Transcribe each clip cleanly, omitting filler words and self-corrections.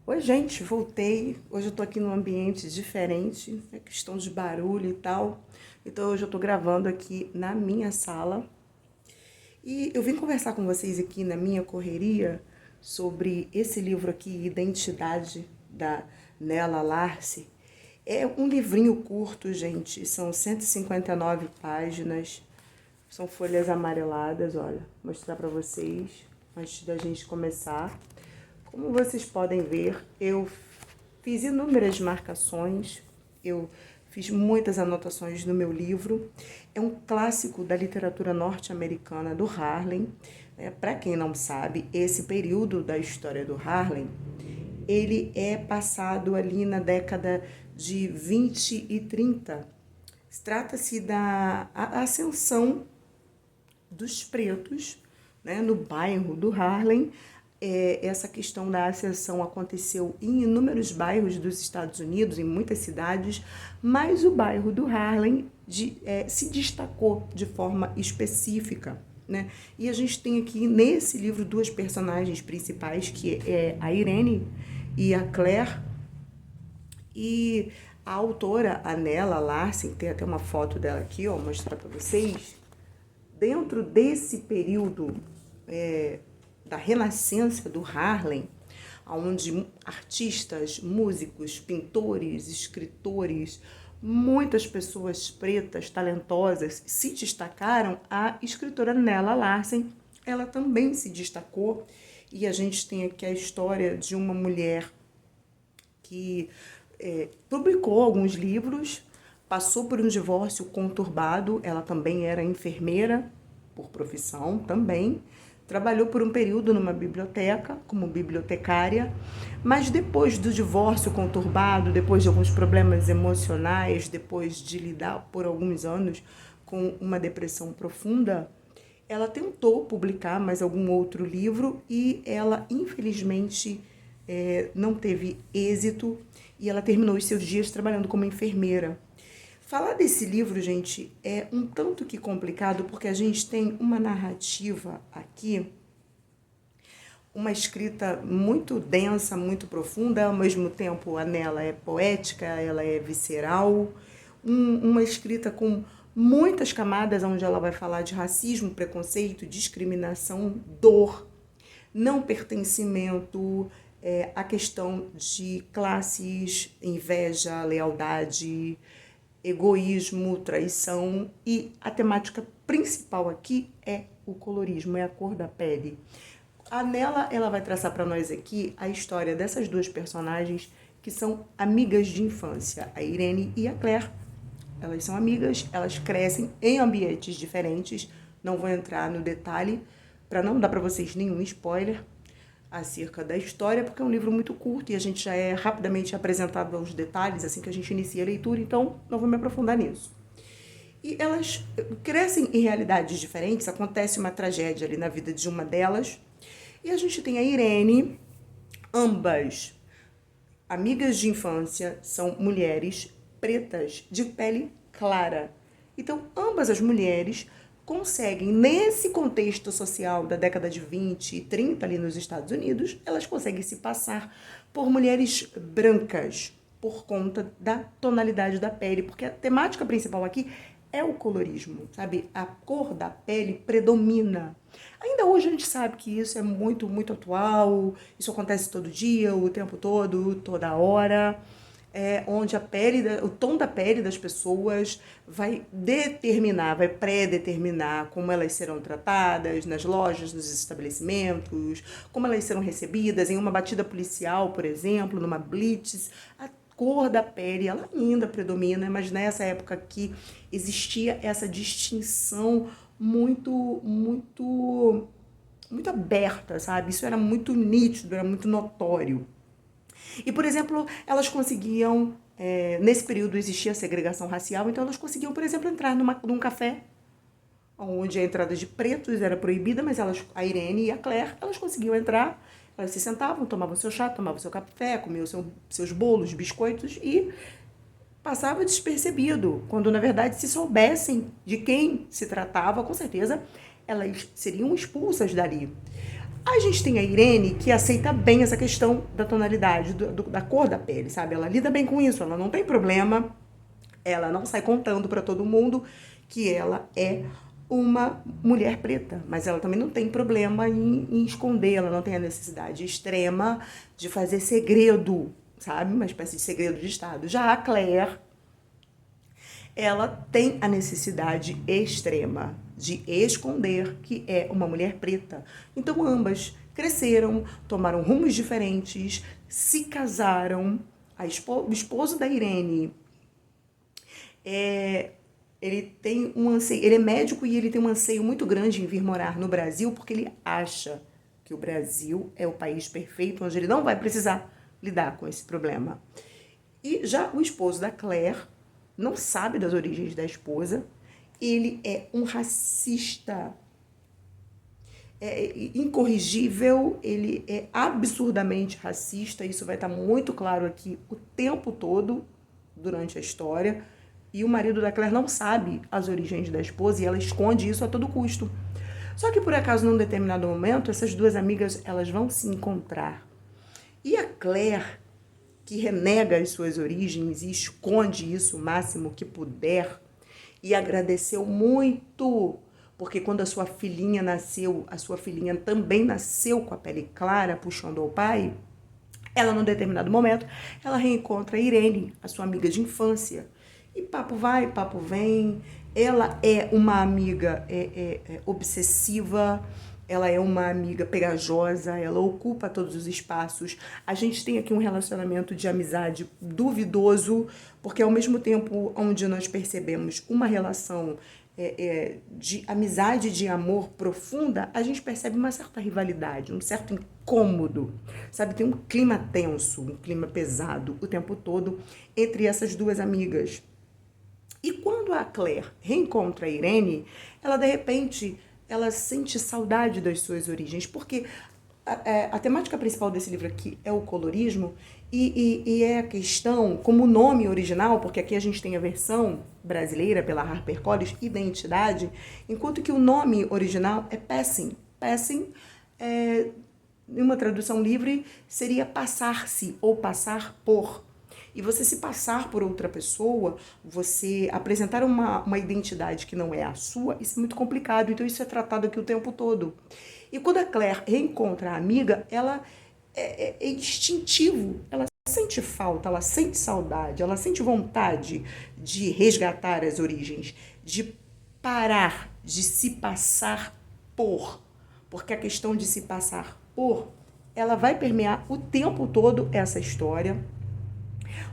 Oi, gente, voltei. Hoje eu tô aqui num ambiente diferente, é questão de barulho e tal. Então hoje eu tô gravando aqui na minha sala. E eu vim conversar com vocês aqui na minha correria sobre esse livro aqui, Identidade, da Nella Larce. É um livrinho curto, gente. São 159 páginas. São folhas amareladas, olha. Vou mostrar pra vocês antes da gente começar. Como vocês podem ver, eu fiz inúmeras marcações, eu fiz muitas anotações no meu livro. É um clássico da literatura norte-americana do Harlem. Para quem não sabe, esse período da história do Harlem, ele é passado ali na década de 20 e 30. Trata-se da ascensão dos pretos, né, no bairro do Harlem. Essa questão da ascensão aconteceu em inúmeros bairros dos Estados Unidos, em muitas cidades, mas o bairro do Harlem se destacou de forma específica. Né? E a gente tem aqui nesse livro duas personagens principais, que é a Irene e a Claire. E a autora, a Nella Larsen, tem até uma foto dela aqui, ó, vou mostrar para vocês. Dentro desse período da renascença do Harlem, onde artistas, músicos, pintores, escritores, muitas pessoas pretas, talentosas se destacaram, a escritora Nella Larsen, ela também se destacou. E a gente tem aqui a história de uma mulher que publicou alguns livros, passou por um divórcio conturbado, ela também era enfermeira por profissão também, trabalhou por um período numa biblioteca como bibliotecária, mas depois do divórcio conturbado, depois de alguns problemas emocionais, depois de lidar por alguns anos com uma depressão profunda, ela tentou publicar mais algum outro livro e ela, infelizmente, não teve êxito e ela terminou os seus dias trabalhando como enfermeira. Falar desse livro, gente, é um tanto que complicado porque a gente tem uma narrativa aqui, uma escrita muito densa, muito profunda, ao mesmo tempo a Nella é poética, ela é visceral, uma escrita com muitas camadas onde ela vai falar de racismo, preconceito, discriminação, dor, não pertencimento, a questão de classes, inveja, lealdade, egoísmo, traição, e a temática principal aqui é o colorismo, é a cor da pele. A Nella, ela vai traçar para nós aqui a história dessas duas personagens que são amigas de infância, a Irene e a Claire. Elas são amigas, elas crescem em ambientes diferentes, não vou entrar no detalhe para não dar para vocês nenhum spoiler acerca da história, porque é um livro muito curto e a gente já é rapidamente apresentado aos detalhes assim que a gente inicia a leitura, então não vou me aprofundar nisso. E elas crescem em realidades diferentes, acontece uma tragédia ali na vida de uma delas, e a gente tem a Irene, ambas amigas de infância, são mulheres pretas de pele clara. Então, ambas as mulheres conseguem, nesse contexto social da década de 20 e 30 ali nos Estados Unidos, elas conseguem se passar por mulheres brancas por conta da tonalidade da pele, porque a temática principal aqui é o colorismo, sabe? A cor da pele predomina. Ainda hoje a gente sabe que isso é muito, muito atual, isso acontece todo dia, o tempo todo, toda hora, onde o tom da pele das pessoas vai determinar, vai pré-determinar como elas serão tratadas nas lojas, nos estabelecimentos, como elas serão recebidas em uma batida policial, por exemplo, numa blitz. A cor da pele, ela ainda predomina, mas nessa época aqui existia essa distinção muito aberta, sabe? Isso era muito nítido, era muito notório. E, por exemplo, elas conseguiam, nesse período existia segregação racial, então elas conseguiam, por exemplo, entrar num café onde a entrada de pretos era proibida, mas a Irene e a Claire, elas conseguiam entrar, elas se sentavam, tomavam seu chá, tomavam seu café, comiam seus bolos, biscoitos e passava despercebido, quando na verdade se soubessem de quem se tratava, com certeza elas seriam expulsas dali. A gente tem a Irene, que aceita bem essa questão da tonalidade, da cor da pele, sabe? Ela lida bem com isso, ela não tem problema, ela não sai contando para todo mundo que ela é uma mulher preta, mas ela também não tem problema em esconder, ela não tem a necessidade extrema de fazer segredo, sabe? Uma espécie de segredo de Estado. Já a Claire, ela tem a necessidade extrema de esconder que é uma mulher preta. Então ambas cresceram, tomaram rumos diferentes, se casaram. O esposo da Irene ele tem um anseio, ele é médico e ele tem um anseio muito grande em vir morar no Brasil porque ele acha que o Brasil é o país perfeito onde ele não vai precisar lidar com esse problema. E já o esposo da Claire não sabe das origens da esposa, ele é um racista incorrigível, ele é absurdamente racista, isso vai estar muito claro aqui o tempo todo durante a história, e o marido da Claire não sabe as origens da esposa e ela esconde isso a todo custo. Só que por acaso, num determinado momento, essas duas amigas elas vão se encontrar. E a Claire, que renega as suas origens e esconde isso o máximo que puder, e agradeceu muito, porque quando a sua filhinha nasceu, a sua filhinha também nasceu com a pele clara, puxando ao pai, ela, num determinado momento, ela reencontra a Irene, a sua amiga de infância. E papo vai, papo vem. Ela é uma amiga obsessiva, ela é uma amiga pegajosa, ela ocupa todos os espaços. A gente tem aqui um relacionamento de amizade duvidoso, porque ao mesmo tempo onde nós percebemos uma relação de amizade, de amor profunda, a gente percebe uma certa rivalidade, um certo incômodo, sabe? Tem um clima tenso, um clima pesado o tempo todo entre essas duas amigas. E quando a Claire reencontra a Irene, ela de repente, ela sente saudade das suas origens, porque a temática principal desse livro aqui é o colorismo e é a questão, como o nome original, porque aqui a gente tem a versão brasileira pela HarperCollins, Identidade, enquanto que o nome original é Passing. Passing, em uma tradução livre, seria passar-se ou passar por. E você se passar por outra pessoa, você apresentar uma identidade que não é a sua, isso é muito complicado. Então isso é tratado aqui o tempo todo. E quando a Claire reencontra a amiga, ela é instintivo. Ela sente falta, ela sente saudade, ela sente vontade de resgatar as origens, de parar, de se passar por. Porque a questão de se passar por, ela vai permear o tempo todo essa história.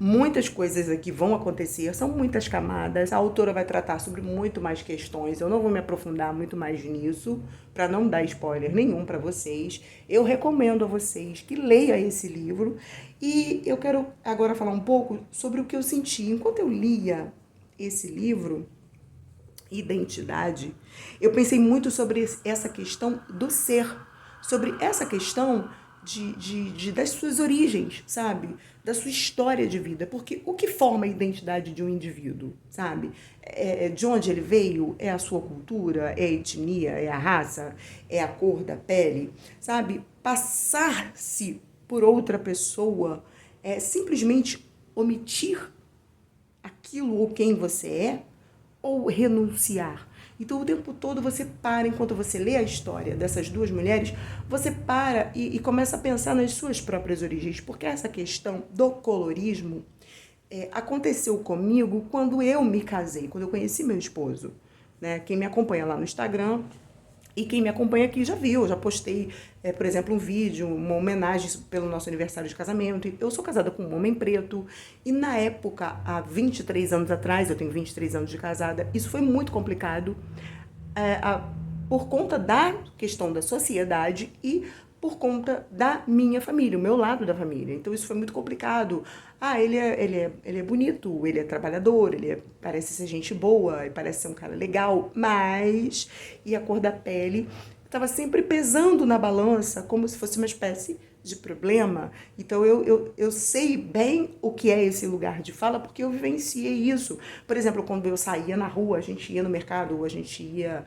Muitas coisas aqui vão acontecer, são muitas camadas. A autora vai tratar sobre muito mais questões. Eu não vou me aprofundar muito mais nisso, para não dar spoiler nenhum para vocês. Eu recomendo a vocês que leiam esse livro. E eu quero agora falar um pouco sobre o que eu senti. Enquanto eu lia esse livro, Identidade, eu pensei muito sobre essa questão do ser, sobre essa questão das suas origens, sabe? Da sua história de vida. Porque o que forma a identidade de um indivíduo, sabe? De onde ele veio, é a sua cultura, é a etnia, é a raça, é a cor da pele, sabe? Passar-se por outra pessoa é simplesmente omitir aquilo ou quem você é ou renunciar. Então, o tempo todo você para, enquanto você lê a história dessas duas mulheres, você para e começa a pensar nas suas próprias origens, porque essa questão do colorismo aconteceu comigo quando eu me casei, quando eu conheci meu esposo, né? Quem me acompanha lá no Instagram e quem me acompanha aqui já viu, eu já postei, por exemplo, um vídeo, uma homenagem pelo nosso aniversário de casamento. Eu sou casada com um homem preto e na época, há 23 anos atrás, eu tenho 23 anos de casada, isso foi muito complicado por conta da questão da sociedade e por conta da minha família, o meu lado da família. Então isso foi muito complicado. Ele é bonito, ele é trabalhador, parece ser gente boa, parece ser um cara legal, mas... E a cor da pele estava sempre pesando na balança, como se fosse uma espécie de problema. Então eu sei bem o que é esse lugar de fala, porque eu vivenciei isso. Por exemplo, quando eu saía na rua, a gente ia no mercado, ou a gente ia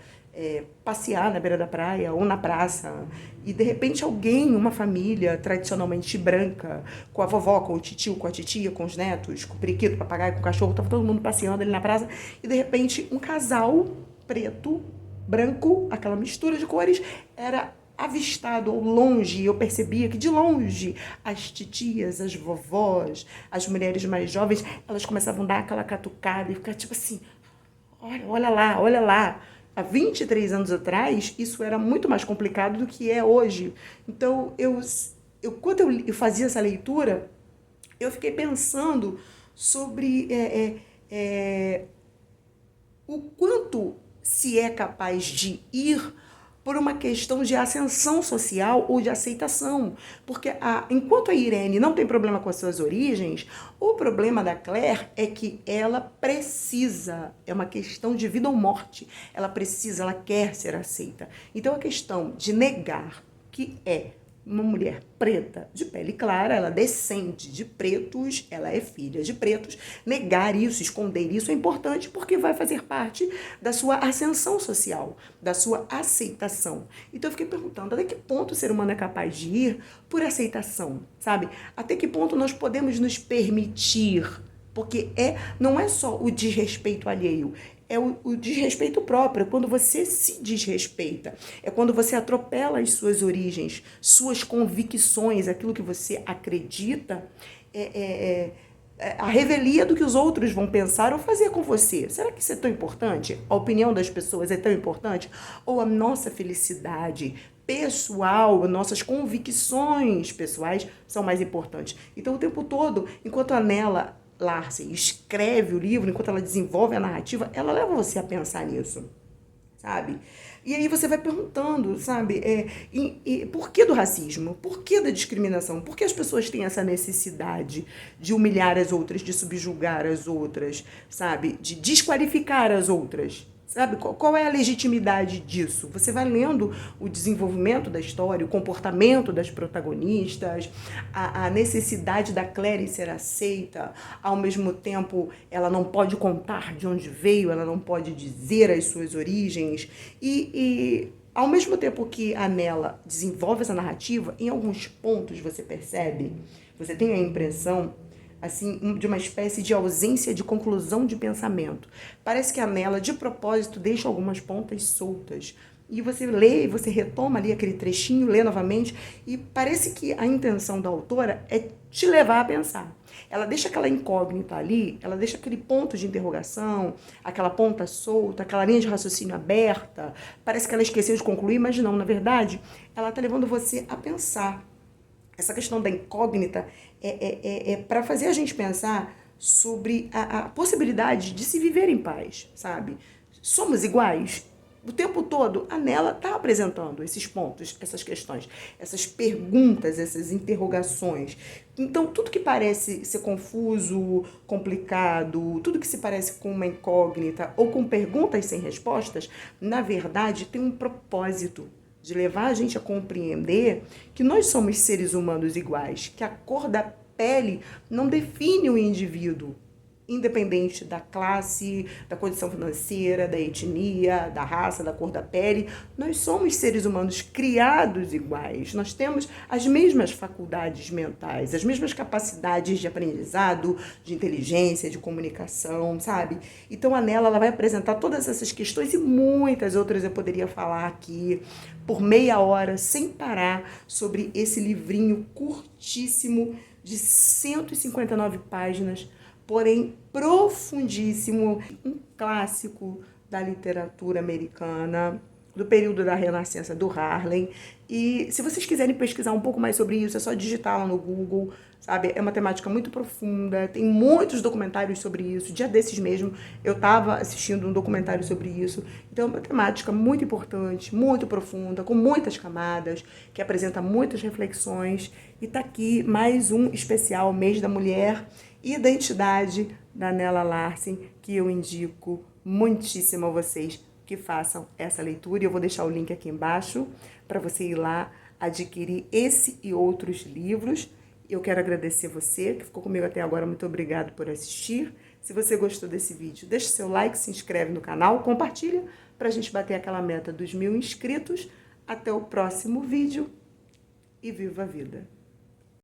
passear na beira da praia ou na praça e de repente alguém, uma família tradicionalmente branca, com a vovó, com o titio, com a titia, com os netos, com o periquito, o papagaio, com o cachorro, tava todo mundo passeando ali na praça e de repente um casal preto, branco, aquela mistura de cores, era avistado ao longe, eu percebia que de longe as titias, as vovós, as mulheres mais jovens, elas começavam a dar aquela catucada e ficar tipo assim, olha lá, olha lá. Há 23 anos atrás, isso era muito mais complicado do que é hoje. Então, quando eu fazia essa leitura, eu fiquei pensando sobre o quanto se é capaz de ir por uma questão de ascensão social ou de aceitação. Porque enquanto a Irene não tem problema com as suas origens, o problema da Claire é que ela precisa, é uma questão de vida ou morte, ela precisa, ela quer ser aceita. Então a questão de negar que é uma mulher preta, de pele clara, ela descende de pretos, ela é filha de pretos, negar isso, esconder isso é importante porque vai fazer parte da sua ascensão social, da sua aceitação. Então eu fiquei perguntando, até que ponto o ser humano é capaz de ir por aceitação, sabe? Até que ponto nós podemos nos permitir, porque não é só o desrespeito alheio, é o desrespeito próprio, é quando você se desrespeita, é quando você atropela as suas origens, suas convicções, aquilo que você acredita, a revelia do que os outros vão pensar ou fazer com você. Será que isso é tão importante? A opinião das pessoas é tão importante? Ou a nossa felicidade pessoal, nossas convicções pessoais são mais importantes? Então, o tempo todo, enquanto a Nella Larsen escreve o livro, enquanto ela desenvolve a narrativa, ela leva você a pensar nisso, sabe? E aí você vai perguntando, sabe, por que do racismo? Por que da discriminação? Por que as pessoas têm essa necessidade de humilhar as outras, de subjugar as outras, sabe? De desqualificar as outras? Sabe, qual é a legitimidade disso? Você vai lendo o desenvolvimento da história, o comportamento das protagonistas, a necessidade da Claire ser aceita, ao mesmo tempo ela não pode contar de onde veio, ela não pode dizer as suas origens, e ao mesmo tempo que a Nella desenvolve essa narrativa, em alguns pontos você percebe, você tem a impressão assim, de uma espécie de ausência de conclusão de pensamento. Parece que a Nella, de propósito, deixa algumas pontas soltas. E você lê, você retoma ali aquele trechinho, lê novamente, e parece que a intenção da autora é te levar a pensar. Ela deixa aquela incógnita ali, ela deixa aquele ponto de interrogação, aquela ponta solta, aquela linha de raciocínio aberta. Parece que ela esqueceu de concluir, mas não, na verdade, ela está levando você a pensar. Essa questão da incógnita é para fazer a gente pensar sobre a possibilidade de se viver em paz, sabe? Somos iguais? O tempo todo, a Nella está apresentando esses pontos, essas questões, essas perguntas, essas interrogações. Então, tudo que parece ser confuso, complicado, tudo que se parece com uma incógnita ou com perguntas sem respostas, na verdade, tem um propósito de levar a gente a compreender que nós somos seres humanos iguais, que a cor da pele não define o indivíduo, independente da classe, da condição financeira, da etnia, da raça, da cor da pele. Nós somos seres humanos criados iguais. Nós temos as mesmas faculdades mentais, as mesmas capacidades de aprendizado, de inteligência, de comunicação, sabe? Então a Nella, ela vai apresentar todas essas questões e muitas outras eu poderia falar aqui por meia hora, sem parar, sobre esse livrinho curtíssimo de 159 páginas, porém profundíssimo, um clássico da literatura americana, do período da Renascença do Harlem. E se vocês quiserem pesquisar um pouco mais sobre isso, é só digitar lá no Google, sabe? É uma temática muito profunda, tem muitos documentários sobre isso. Dia desses mesmo, eu estava assistindo um documentário sobre isso. Então é uma temática muito importante, muito profunda, com muitas camadas, que apresenta muitas reflexões. E tá aqui mais um especial Mês da Mulher, Identidade, da Nella Larsen, que eu indico muitíssimo a vocês que façam essa leitura. Eu vou deixar o link aqui embaixo para você ir lá adquirir esse e outros livros. Eu quero agradecer você que ficou comigo até agora. Muito obrigado por assistir. Se você gostou desse vídeo, deixa seu like, se inscreve no canal, compartilha para a gente bater aquela meta dos 1000 inscritos. Até o próximo vídeo e viva a vida!